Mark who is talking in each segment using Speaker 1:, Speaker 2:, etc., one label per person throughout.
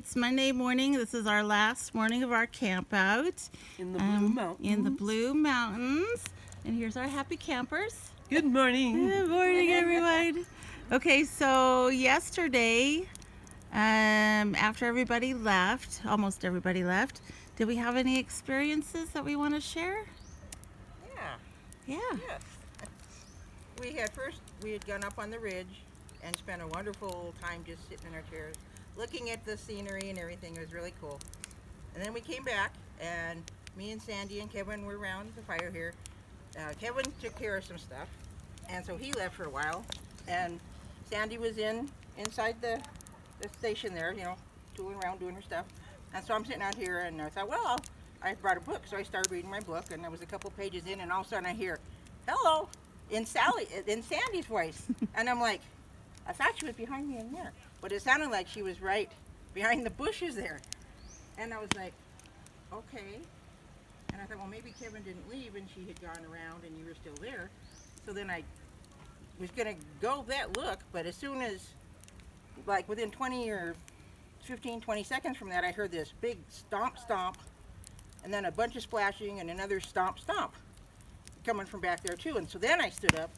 Speaker 1: It's Monday morning. This is our last morning of our camp out.
Speaker 2: In the Blue Mountains.
Speaker 1: In the Blue Mountains. And here's our happy campers.
Speaker 2: Good morning.
Speaker 1: Good morning, everyone. Okay, so yesterday, after everybody left, almost everybody left, did we have any experiences that we want to share?
Speaker 3: Yeah.
Speaker 1: Yeah.
Speaker 3: Yes. We had gone up on the ridge and spent a wonderful time just sitting in our chairs, looking at the scenery and everything. It was really cool. And then we came back, and me and Sandy and Kevin were around the fire here. Kevin took care of some stuff, and so he left for a while. And Sandy was inside the station there, tooling around doing her stuff. And so I'm sitting out here, and I thought, well, I brought a book, so I started reading my book, and I was a couple pages in, and all of a sudden I hear, "Hello," in Sandy's voice, and I'm like, I thought she was behind me in there, but it sounded like she was right behind the bushes there, and I was like, okay, and I thought, well, maybe Kevin didn't leave, and she had gone around, and you were still there, so then I was gonna go look, but as soon as, like within 20 or 15, 20 seconds from that, I heard this big stomp, stomp, and then a bunch of splashing and another stomp, stomp coming from back there too. And so then I stood up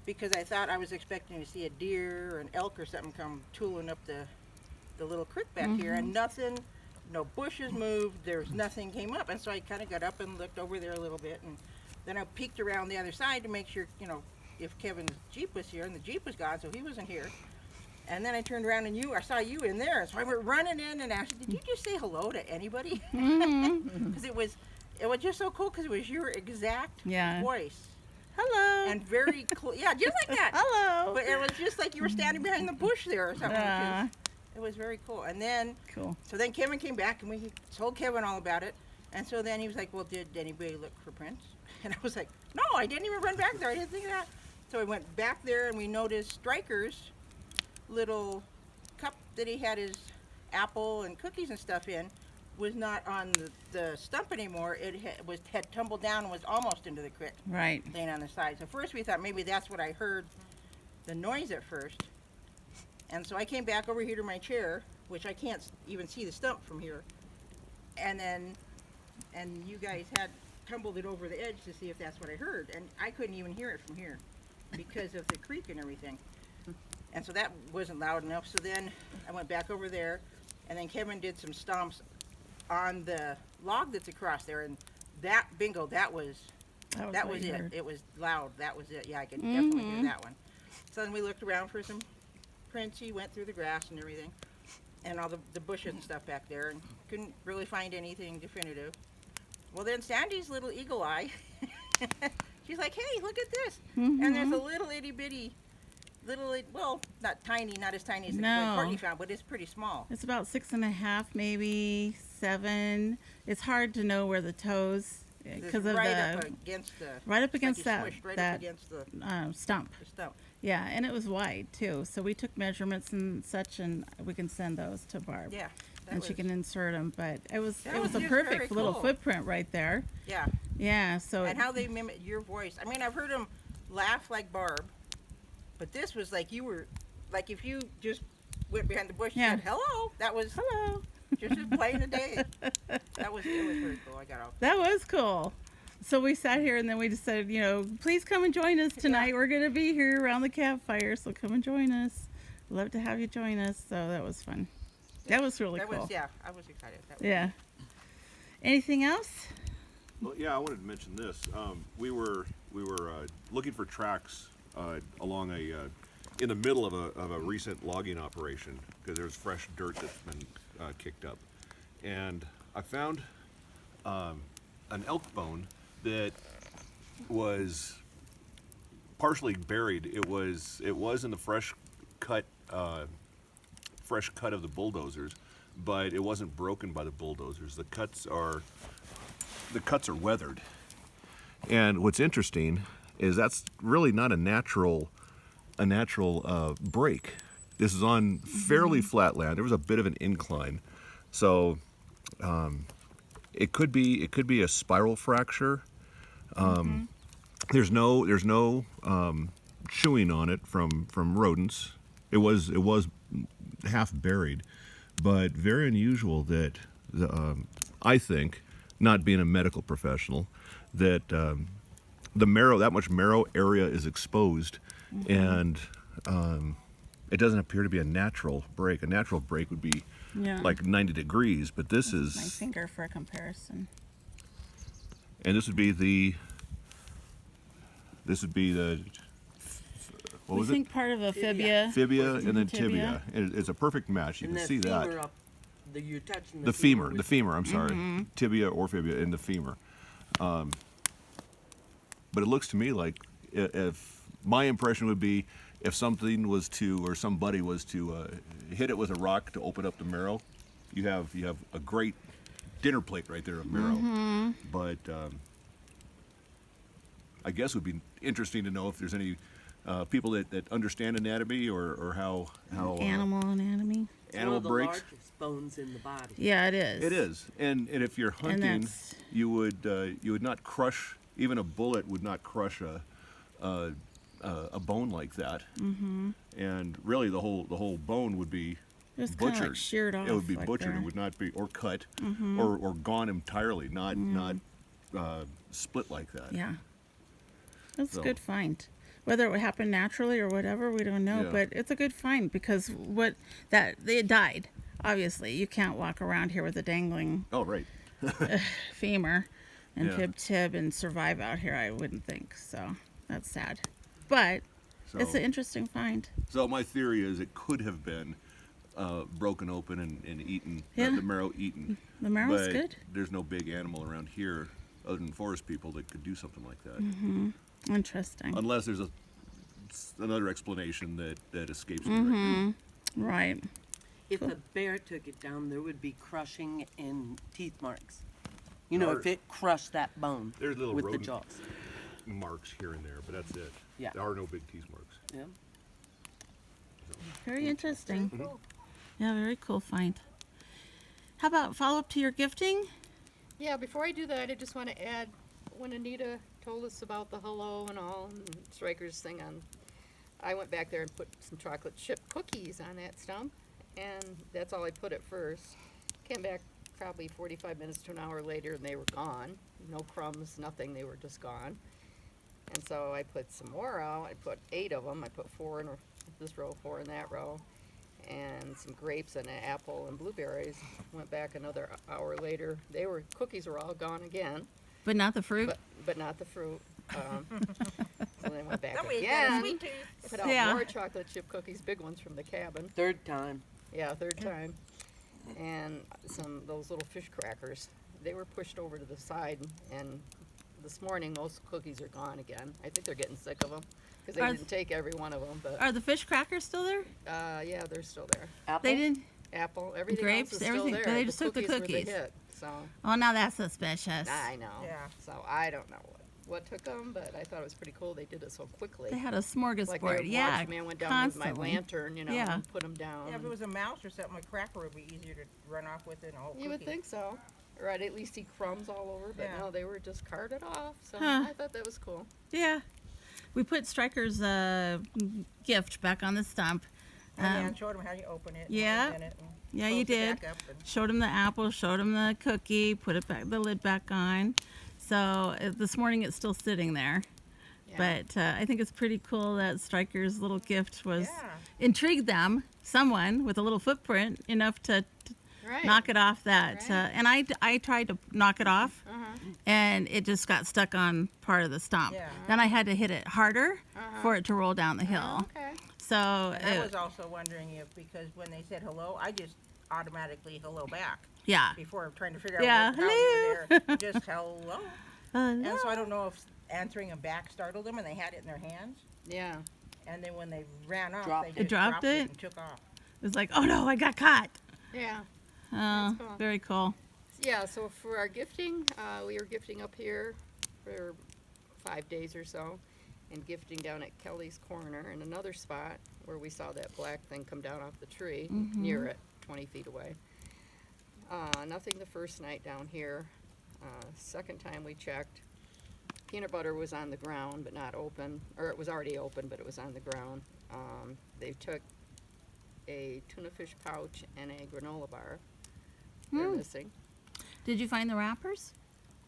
Speaker 3: because I thought I was expecting to see a deer or an elk or something come tooling up the little creek back here, and nothing, no bushes moved, there's nothing came up. And so I kind of got up and looked over there a little bit, and then I peeked around the other side to make sure, if Kevin's Jeep was here, and the Jeep was gone, so he wasn't here. And then I turned around and I saw you in there. So I went running in and asked, did you just say hello to anybody? Because it was just so cool because it was your exact voice.
Speaker 1: Hello.
Speaker 3: And very cool. Yeah, just like that.
Speaker 1: Hello.
Speaker 3: But it was just like you were standing behind the bush there or something. It was very cool. And then, so then Kevin came back and we told Kevin all about it. And so then he was like, well, did anybody look for prints? And I was like, no, I didn't even run back there. I didn't think of that. So I went back there and we noticed Striker's little cup that he had his apple and cookies and stuff in was not on the stump anymore. It had tumbled down and was almost into the creek.
Speaker 1: Right.
Speaker 3: Laying on the side. So first we thought maybe that's what I heard, the noise at first. And so I came back over here to my chair, which I can't even see the stump from here. And you guys had tumbled it over the edge to see if that's what I heard. And I couldn't even hear it from here because of the creek and everything. And so that wasn't loud enough. So then I went back over there, and then Kevin did some stomps on the log that's across there, and that was it. It was loud. That was it. Yeah, I could definitely hear that one. So then we looked around for some prints. He went through the grass and everything, and all the bushes and stuff back there, and couldn't really find anything definitive. Well, then Sandy's little eagle eye, she's like, hey, look at this. And there's a little itty bitty, well, not as tiny as the one Courtney found, but it's pretty small.
Speaker 1: It's about 6.5, maybe 7. It's hard to know where the toes, because of
Speaker 3: right up against
Speaker 1: the stump.
Speaker 3: The stump.
Speaker 1: Yeah, and it was wide too, so we took measurements and such, and we can send those to Barb.
Speaker 3: Yeah.
Speaker 1: And she can insert them, but it was a
Speaker 3: just
Speaker 1: perfect
Speaker 3: cool
Speaker 1: little footprint right there.
Speaker 3: Yeah.
Speaker 1: Yeah. So
Speaker 3: and how they mimic your voice. I mean, I've heard them laugh like Barb, but this was like you were, like if you just went behind the bush and said hello. That was
Speaker 1: hello.
Speaker 3: Just as plain a day. It was very cool. I got off.
Speaker 1: That was cool. So we sat here and then we decided, please come and join us tonight. Yeah. We're going to be here around the campfire, so come and join us. Love to have you join us. So that was fun. That was really cool.
Speaker 3: I was excited.
Speaker 1: Anything else?
Speaker 4: Well, yeah, I wanted to mention this. We were looking for tracks along in the middle of a recent logging operation because there's fresh dirt that's been kicked up, and I found an elk bone that was partially buried. It was in the fresh cut of the bulldozers, but it wasn't broken by the bulldozers. The cuts are weathered. And what's interesting is that's really not a natural break. This is on fairly flat land. There was a bit of an incline, so it could be a spiral fracture. There's no chewing on it from rodents. It was half buried, but very unusual that I think, not being a medical professional, that the marrow, that much marrow area is exposed, and it doesn't appear to be a natural break. A natural break would be
Speaker 1: Yeah.
Speaker 4: like 90 degrees, but this
Speaker 1: My
Speaker 4: is,
Speaker 1: finger for a comparison.
Speaker 4: and this would be the, what
Speaker 1: We
Speaker 4: was
Speaker 1: think
Speaker 4: it?
Speaker 1: part of a fibia.
Speaker 4: Fibia and then
Speaker 1: Tibia.
Speaker 4: tibia. And it's a perfect match. You
Speaker 2: And
Speaker 4: can
Speaker 2: that
Speaker 4: see that.
Speaker 2: femur up, you're touching
Speaker 4: The femur,
Speaker 2: with-
Speaker 4: the femur, I'm sorry. Tibia or fibia in the femur. But it looks to me like if my impression would be if something was to, or somebody was to hit it with a rock to open up the marrow, you have a great dinner plate right there of marrow. But I guess it would be interesting to know if there's any people that understand anatomy or how
Speaker 1: Animal anatomy.
Speaker 2: It's one
Speaker 4: animal
Speaker 2: of the
Speaker 4: breaks.
Speaker 2: largest bones in the body.
Speaker 1: Yeah, it is.
Speaker 4: It is, and if you're hunting,
Speaker 1: that's-
Speaker 4: you would not crush, even a bullet would not crush a bone like that. And really, the whole bone would be
Speaker 1: Just kinda
Speaker 4: butchered.
Speaker 1: like sheared off.
Speaker 4: It would be
Speaker 1: like
Speaker 4: butchered.
Speaker 1: there.
Speaker 4: It would not be, or cut, or gone entirely, not split like that.
Speaker 1: Yeah. That's
Speaker 4: So-
Speaker 1: a good find. Whether it would happen naturally or whatever, we don't know.
Speaker 4: Yeah.
Speaker 1: But it's a good find because it died. Obviously, you can't walk around here with a dangling
Speaker 4: Oh, right.
Speaker 1: femur and
Speaker 4: Yeah.
Speaker 1: tib and survive out here. I wouldn't think so. That's sad. But it's
Speaker 4: So-
Speaker 1: an interesting find.
Speaker 4: So my theory is it could have been broken open and eaten,
Speaker 1: Yeah.
Speaker 4: the marrow eaten.
Speaker 1: The marrow's
Speaker 4: But
Speaker 1: good.
Speaker 4: there's no big animal around here other than forest people that could do something like that.
Speaker 1: Interesting.
Speaker 4: Unless there's another explanation that escapes me right now.
Speaker 1: Right.
Speaker 2: If a bear took it down, there would be crushing and teeth marks. You know, if it crushed that bone
Speaker 4: There's little
Speaker 2: with the
Speaker 4: rodent
Speaker 2: jaws.
Speaker 4: marks here and there, but that's it.
Speaker 2: Yeah.
Speaker 4: There are no big teeth marks.
Speaker 2: Yeah.
Speaker 1: Very interesting.
Speaker 3: Cool.
Speaker 1: Yeah, very cool find. How about follow up to your gifting?
Speaker 5: Yeah, before I do that, I just want to add, when Anita told us about the hello and all, and Stryker's thing on, I went back there and put some chocolate chip cookies on that stump, and that's all I put at first. Came back probably 45 minutes to an hour later, and they were gone. No crumbs, nothing, they were just gone. And so I put some more out. I put 8 of them. I put 4 in this row, 4 in that row, and some grapes and an apple and blueberries. Went back another hour later. Cookies were all gone again,
Speaker 1: But not the fruit?
Speaker 5: but not the fruit. So then I went back
Speaker 3: Somebody's got a
Speaker 5: again.
Speaker 3: sweet tooth.
Speaker 5: Put out
Speaker 1: Yeah.
Speaker 5: more chocolate chip cookies, big ones from the cabin.
Speaker 2: Third time.
Speaker 5: Yeah, third time. And those little fish crackers. They were pushed over to the side, and this morning most cookies are gone again. I think they're getting sick of them because they
Speaker 1: Are
Speaker 5: didn't take every one of them. But
Speaker 1: Are the fish crackers still there?
Speaker 5: yeah, they're still there.
Speaker 2: Apple.
Speaker 1: They didn't.
Speaker 5: Apple, everything
Speaker 1: Grapes,
Speaker 5: else is
Speaker 1: everything,
Speaker 5: still
Speaker 1: but
Speaker 5: there.
Speaker 1: they just took the
Speaker 5: Were the
Speaker 1: cookies.
Speaker 5: hit, so
Speaker 1: Oh, now that's suspicious.
Speaker 5: I know.
Speaker 3: Yeah.
Speaker 5: So I don't know what took them, but I thought it was pretty cool. They did it so quickly.
Speaker 1: They had a smorgasbord.
Speaker 5: Like they were
Speaker 1: yeah,
Speaker 5: watching me. I went down with my
Speaker 1: constantly.
Speaker 5: lantern,
Speaker 1: Yeah.
Speaker 5: and put them down.
Speaker 3: Yeah, if it was a mouse or something, a cracker would be easier to run off with than a whole
Speaker 5: You would
Speaker 3: cookie.
Speaker 5: think so. Or I'd at least see crumbs all over, but
Speaker 3: Yeah.
Speaker 5: no, they were just carted off. So
Speaker 1: Huh.
Speaker 5: I thought that was cool.
Speaker 1: Yeah. We put Stryker's gift back on the stump.
Speaker 3: And then showed them how you open it. and
Speaker 1: yeah.
Speaker 3: open it and
Speaker 1: Yeah,
Speaker 3: close
Speaker 1: you
Speaker 3: it
Speaker 1: did.
Speaker 3: back up and-
Speaker 1: Showed him the apple, showed him the cookie, put it back, the lid back on. So this morning it's still sitting there.
Speaker 5: Yeah.
Speaker 1: But I think it's pretty cool that Stryker's little gift was
Speaker 3: Yeah.
Speaker 1: intrigued them, someone with a little footprint enough to
Speaker 5: Right.
Speaker 1: knock it off that.
Speaker 5: Right.
Speaker 1: And I tried to knock it off,
Speaker 5: Uh-huh.
Speaker 1: and it just got stuck on part of the stump.
Speaker 3: Yeah.
Speaker 1: Then I had to hit it harder
Speaker 5: Uh-huh.
Speaker 1: for it to roll down the hill.
Speaker 5: Okay.
Speaker 1: So
Speaker 3: And I
Speaker 1: it-
Speaker 3: was also wondering if, because when they said hello, I just automatically hello back
Speaker 1: yeah.
Speaker 3: before trying to figure out
Speaker 1: Yeah,
Speaker 3: how you were there. Just hello. And so I don't know if answering them back startled them and they had it in their hands.
Speaker 5: Yeah.
Speaker 3: And then when they ran off,
Speaker 2: Dropped
Speaker 3: they
Speaker 2: it.
Speaker 3: just
Speaker 1: Dropped
Speaker 3: dropped
Speaker 1: it?
Speaker 3: and took off.
Speaker 1: It was like, oh no, I got caught.
Speaker 5: Yeah.
Speaker 1: Oh,
Speaker 5: That's cool.
Speaker 1: very cool.
Speaker 5: Yeah, so for our gifting, we were gifting up here for 5 days or so, and gifting down at Kelly's Corner in another spot where we saw that black thing come down off the tree near it, 20 feet away. Nothing the first night down here. Second time we checked, peanut butter was on the ground but not open, or it was already open but it was on the ground. They took a tuna fish pouch, and a granola bar. They're missing.
Speaker 1: Did you find the wrappers?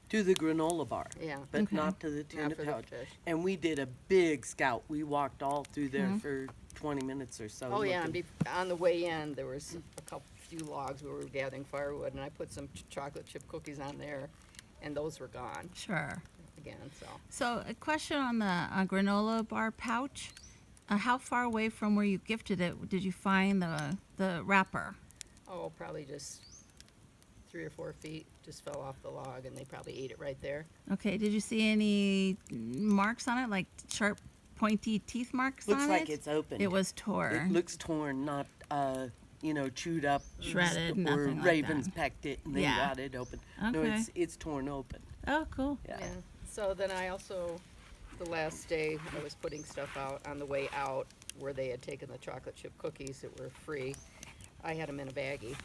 Speaker 2: To the granola bar,
Speaker 5: Yeah.
Speaker 2: but
Speaker 1: Okay.
Speaker 2: not to the tuna
Speaker 5: Not for the
Speaker 2: pouch.
Speaker 5: fish.
Speaker 2: And we did a big scout. We walked all through there for 20 minutes or so.
Speaker 5: Oh yeah, and
Speaker 2: looking.
Speaker 5: on the way in, there was a few logs where we were gathering firewood, and I put some chocolate chip cookies on there, and those were gone
Speaker 1: Sure.
Speaker 5: again. So
Speaker 1: So a question on the granola bar pouch. How far away from where you gifted it did you find the wrapper?
Speaker 5: probably just 3 or 4 feet just fell off the log, and they probably ate it right there.
Speaker 1: Okay. Did you see any marks on it, like sharp, pointy teeth marks
Speaker 2: Looks
Speaker 1: on
Speaker 2: like
Speaker 1: it?
Speaker 2: it's open.
Speaker 1: It was torn.
Speaker 2: It looks torn, not chewed up,
Speaker 1: Shredded,
Speaker 2: or
Speaker 1: nothing like
Speaker 2: ravens
Speaker 1: that.
Speaker 2: pecked it and they
Speaker 1: Yeah.
Speaker 2: got it open. No,
Speaker 1: Okay.
Speaker 2: it's torn open.
Speaker 1: Oh, cool.
Speaker 2: Yeah.
Speaker 5: So then I also, the last day, I was putting stuff out on the way out where they had taken the chocolate chip cookies that were free. I had them in a baggie,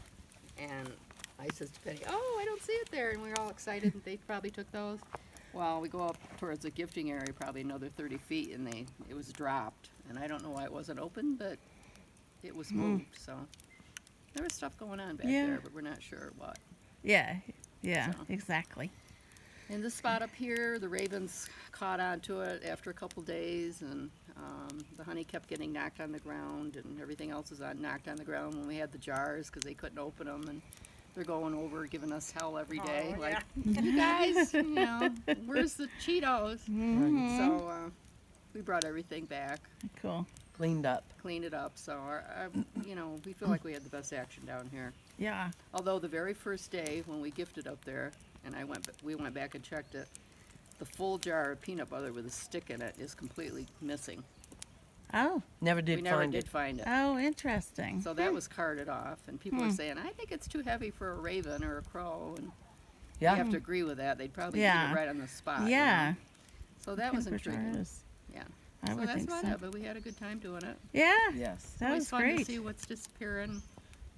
Speaker 5: and I says to Penny, "Oh, I don't see it there," and we were all excited. And they probably took those. Well, we go up towards the gifting area, probably another 30 feet, and it was dropped. And I don't know why it wasn't open, but it was moved. So there was stuff going on back
Speaker 1: Yeah.
Speaker 5: there, but we're not sure what.
Speaker 1: Yeah. Yeah.
Speaker 5: So.
Speaker 1: Exactly.
Speaker 5: In this spot up here, the ravens caught onto it after a couple days, and the honey kept getting knocked on the ground, and everything else was knocked on the ground when we had the jars because they couldn't open them, and they're going over giving us hell every day,
Speaker 3: Oh,
Speaker 5: like, you guys, where's the Cheetos? So we brought everything back,
Speaker 1: Cool.
Speaker 2: Cleaned up.
Speaker 5: cleaned it up, so we feel like we had the best action down here.
Speaker 1: Yeah.
Speaker 5: Although the very first day when we gifted up there, and we went back and checked it, the full jar of peanut butter with a stick in it is completely missing.
Speaker 1: Oh.
Speaker 2: Never
Speaker 5: We
Speaker 2: did
Speaker 5: never
Speaker 2: find
Speaker 5: did
Speaker 2: it.
Speaker 5: find it.
Speaker 1: Oh, interesting.
Speaker 5: So that was carted off, and people were saying, I think it's too heavy for a raven or a crow, and
Speaker 2: Yeah.
Speaker 5: you have to agree with that. They'd probably eat
Speaker 1: Yeah.
Speaker 5: it right on the spot.
Speaker 1: Yeah.
Speaker 5: So that was
Speaker 1: Kind of
Speaker 5: intriguing.
Speaker 1: regardless.
Speaker 5: Yeah.
Speaker 1: I
Speaker 5: So
Speaker 1: would
Speaker 5: that's
Speaker 1: think
Speaker 5: about
Speaker 1: so.
Speaker 5: it, but we had a good time doing it.
Speaker 1: Yeah.
Speaker 2: Yes.
Speaker 1: That
Speaker 5: Always
Speaker 1: was
Speaker 5: fun
Speaker 1: great.
Speaker 5: to see what's disappearing,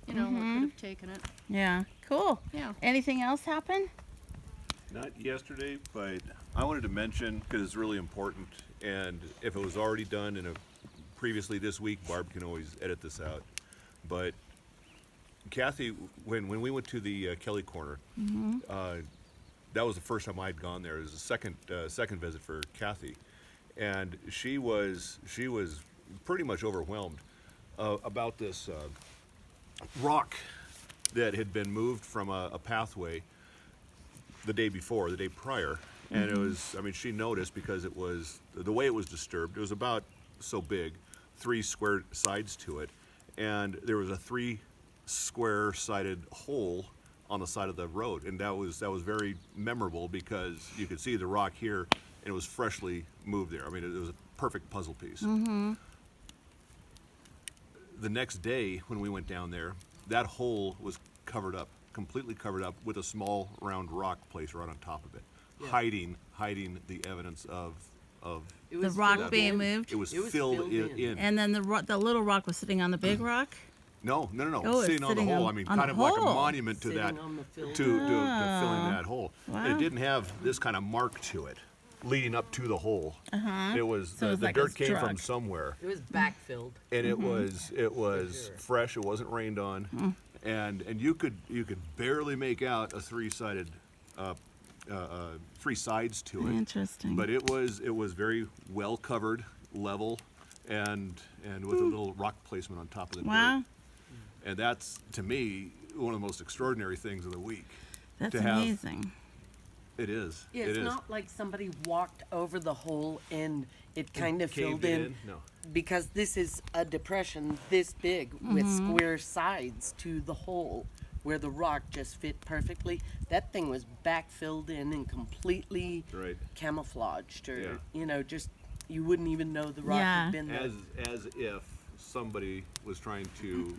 Speaker 5: what could have taken it.
Speaker 1: Yeah. Cool.
Speaker 5: Yeah.
Speaker 1: Anything else happen?
Speaker 4: Not yesterday, but I wanted to mention because it's really important. And if it was already done previously this week, Barb can always edit this out. But Kathy, when we went to the Kelly Corner, that was the first time I'd gone there. It was the second visit for Kathy, and she was pretty much overwhelmed about this rock that had been moved from a pathway the day prior, and it was, she noticed because it was, the way it was disturbed, it was about so big, 3 square sides to it, and there was a 3 square sided hole on the side of the road, and that was very memorable because you could see the rock here, and it was freshly moved there. It was a perfect puzzle piece. The next day when we went down there, that hole was covered up, completely covered up with a small round rock placed right on top of it, hiding the evidence of
Speaker 2: It
Speaker 1: The
Speaker 2: was
Speaker 1: rock
Speaker 2: filled
Speaker 1: being
Speaker 2: in.
Speaker 1: moved?
Speaker 4: it was
Speaker 2: It was
Speaker 4: filled
Speaker 2: filled
Speaker 4: in.
Speaker 2: in.
Speaker 1: And then the little rock was sitting on the big rock?
Speaker 4: No,
Speaker 1: Oh, it's
Speaker 4: sitting on the
Speaker 1: sitting
Speaker 4: hole.
Speaker 1: on
Speaker 4: Kind
Speaker 1: the
Speaker 4: of like a
Speaker 1: hole.
Speaker 4: monument to
Speaker 2: Sitting
Speaker 4: that,
Speaker 2: on the fill.
Speaker 4: to filling that hole. And
Speaker 1: Wow.
Speaker 4: it didn't have this kind of mark to it, leading up to the hole. It was
Speaker 1: So it was
Speaker 4: the
Speaker 1: like
Speaker 4: dirt
Speaker 1: it's
Speaker 4: came from
Speaker 1: drug.
Speaker 4: somewhere,
Speaker 2: It was backfilled.
Speaker 4: and it was
Speaker 2: sure.
Speaker 4: fresh. It wasn't rained on, and you could barely make out a 3-sided, 3 sides to it.
Speaker 1: Interesting.
Speaker 4: But it was very well covered, level, and with a little rock placement on top of the
Speaker 1: Wow.
Speaker 4: dirt. And that's, to me, one of the most extraordinary things of the week.
Speaker 1: That's
Speaker 4: to have-
Speaker 1: amazing.
Speaker 4: It is.
Speaker 2: Yeah,
Speaker 4: it
Speaker 2: it's
Speaker 4: is.
Speaker 2: not like somebody walked over the hole and it kind of
Speaker 4: Caved
Speaker 2: filled
Speaker 4: it
Speaker 2: in.
Speaker 4: No.
Speaker 2: Because this is a depression this big with square sides to the hole where the rock just fit perfectly. That thing was backfilled in and completely
Speaker 4: Right.
Speaker 2: camouflaged, or
Speaker 4: Yeah.
Speaker 2: just you wouldn't even know the rock
Speaker 1: Yeah.
Speaker 2: had been there.
Speaker 4: As if somebody was trying to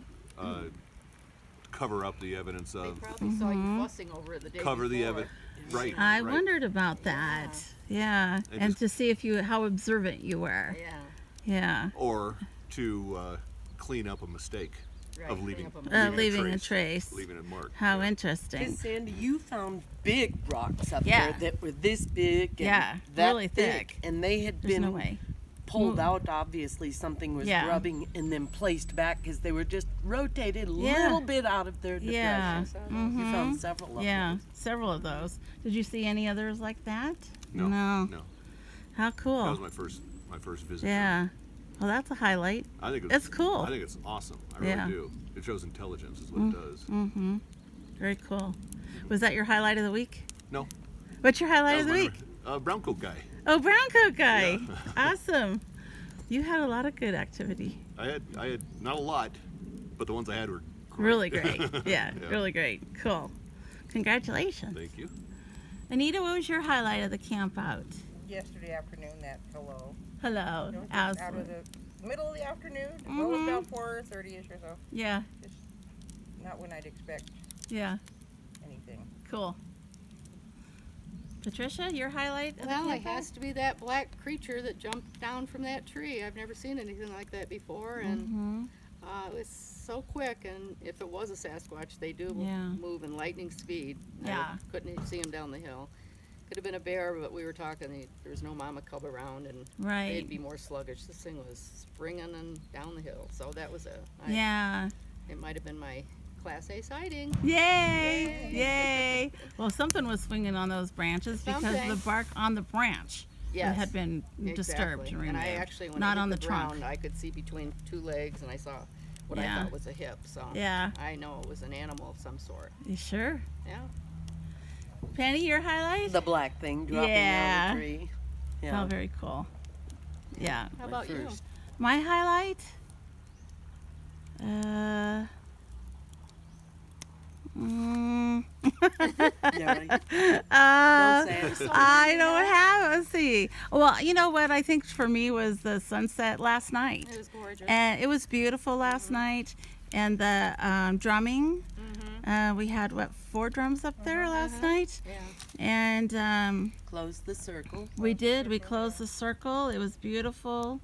Speaker 4: cover up the evidence
Speaker 5: They
Speaker 4: of
Speaker 5: probably saw you fussing over it the day
Speaker 4: cover the
Speaker 5: before.
Speaker 4: evidence. Right.
Speaker 1: I
Speaker 4: right.
Speaker 1: wondered about that. Yeah.
Speaker 4: And
Speaker 1: And
Speaker 4: just-
Speaker 1: to see how observant you were.
Speaker 5: Yeah.
Speaker 1: Yeah.
Speaker 4: Or to clean up a mistake
Speaker 5: Right,
Speaker 4: of
Speaker 5: clean
Speaker 4: leaving,
Speaker 5: up a
Speaker 1: Leaving a trace.
Speaker 4: leaving a mark.
Speaker 1: How
Speaker 4: Yeah.
Speaker 1: interesting.
Speaker 2: Because Sandy, you found big rocks up
Speaker 1: Yeah.
Speaker 2: there that were this big and
Speaker 1: Yeah,
Speaker 2: that
Speaker 1: really
Speaker 2: thick,
Speaker 1: thick.
Speaker 2: and they had
Speaker 1: There's
Speaker 2: been
Speaker 1: no way.
Speaker 2: pulled out, obviously something was
Speaker 1: Yeah.
Speaker 2: rubbing, and then placed back because they were just rotated a
Speaker 1: Yeah.
Speaker 2: little bit out of their
Speaker 1: Yeah.
Speaker 2: depression. You found several of
Speaker 1: Yeah,
Speaker 2: those.
Speaker 1: several of those. Did you see any others like that?
Speaker 4: No.
Speaker 1: No.
Speaker 4: No.
Speaker 1: How cool.
Speaker 4: That was my first visit.
Speaker 1: Yeah. Well, that's a highlight.
Speaker 4: I think
Speaker 1: It's cool.
Speaker 4: I think it's awesome. I really
Speaker 1: Yeah.
Speaker 4: do. It shows intelligence, is what it does.
Speaker 1: Mm-hmm. Very cool. Was that your highlight of the week?
Speaker 4: No.
Speaker 1: What's your highlight of the
Speaker 4: That was
Speaker 1: week?
Speaker 4: my brown coat guy.
Speaker 1: Oh, brown coat guy.
Speaker 4: Yeah.
Speaker 1: Awesome. You had a lot of good activity.
Speaker 4: I had not a lot, but the ones I had were great.
Speaker 1: Really great. Yeah, really great. Cool. Congratulations.
Speaker 4: Thank you.
Speaker 1: Anita, what was your highlight of the camp out?
Speaker 3: Yesterday afternoon, that hello.
Speaker 1: Hello.
Speaker 3: It was just out of
Speaker 1: Absolutely.
Speaker 3: the middle of the afternoon. Well, it was about 4:30ish or so.
Speaker 1: Yeah.
Speaker 3: Just not when I'd expect
Speaker 1: Yeah.
Speaker 3: anything.
Speaker 1: Cool. Patricia, your highlight of the
Speaker 5: Well, it
Speaker 1: camp out?
Speaker 5: has to be that black creature that jumped down from that tree. I've never seen anything like that before, and it was so quick. And if it was a Sasquatch, they do
Speaker 1: Yeah.
Speaker 5: move in lightning speed.
Speaker 1: Yeah.
Speaker 5: I couldn't even see him down the hill. Could have been a bear, but we were talking. There was no mama cub around, and
Speaker 1: Right.
Speaker 5: they'd be more sluggish. This thing was springing and down the hill, so that was
Speaker 1: Yeah.
Speaker 5: It might have been my Class A sighting.
Speaker 1: Yay! Yay! Well, something was swinging on those branches because
Speaker 5: Something.
Speaker 1: the bark on the branch
Speaker 5: Yes,
Speaker 1: had been disturbed.
Speaker 5: exactly. And I actually, when
Speaker 1: not
Speaker 5: I hit
Speaker 1: on the,
Speaker 5: ground,
Speaker 1: trunk.
Speaker 5: I could see between two legs, and I saw what
Speaker 1: Yeah.
Speaker 5: I thought was a hip. So
Speaker 1: Yeah.
Speaker 5: I know it was an animal of some sort.
Speaker 1: You sure?
Speaker 5: Yeah.
Speaker 1: Penny, your highlight?
Speaker 2: The black thing dropping out
Speaker 1: Yeah.
Speaker 2: of the tree. Yeah.
Speaker 1: Oh, very cool. Yeah.
Speaker 5: How about you?
Speaker 2: first.
Speaker 1: My highlight?
Speaker 2: Yeah, right.
Speaker 1: Uh,
Speaker 2: Don't say it.
Speaker 1: I don't have. Let's see. Well, you know what I think for me was the sunset last night,
Speaker 5: It was gorgeous.
Speaker 1: and it was beautiful last night. And the drumming, we had 4 drums up there last night,
Speaker 5: Yeah.
Speaker 1: and
Speaker 2: Close the circle.
Speaker 1: we did. We closed the circle. It was beautiful.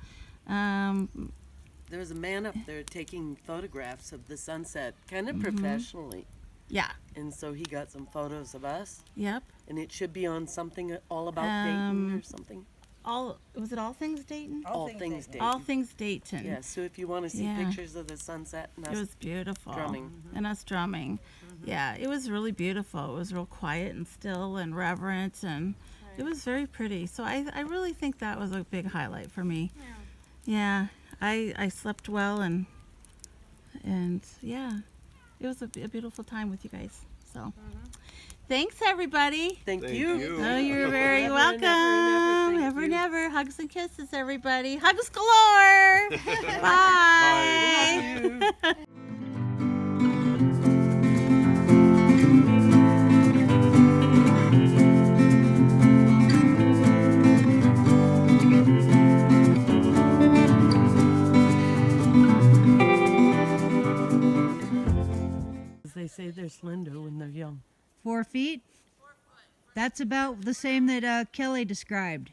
Speaker 2: There was a man up there taking photographs of the sunset, kind of professionally.
Speaker 1: Yeah.
Speaker 2: And so he got some photos of us,
Speaker 1: Yep.
Speaker 2: and it should be on something all about Dayton or something.
Speaker 1: Was it All Things Dayton?
Speaker 2: All things Dayton.
Speaker 1: All Things Dayton.
Speaker 2: Yeah, so if you want to see
Speaker 1: Yeah.
Speaker 2: pictures of the sunset and
Speaker 1: It
Speaker 2: us
Speaker 1: was beautiful.
Speaker 2: drumming.
Speaker 1: And us drumming. Yeah, it was really beautiful. It was real quiet and still and reverent, and it was very pretty. So I really think that was a big highlight for me. Yeah, I slept well, and yeah, it was a beautiful time with you guys. So thanks, everybody.
Speaker 2: Thank
Speaker 4: Thank
Speaker 2: you.
Speaker 4: you.
Speaker 1: Oh, you're very
Speaker 2: Never,
Speaker 1: welcome.
Speaker 2: never, thank
Speaker 1: Ever,
Speaker 2: you.
Speaker 1: never. Hugs and kisses, everybody. Hugs galore. Bye.
Speaker 2: They say they're slender when they're young.
Speaker 6: 4 feet? That's about the same that Kelly described.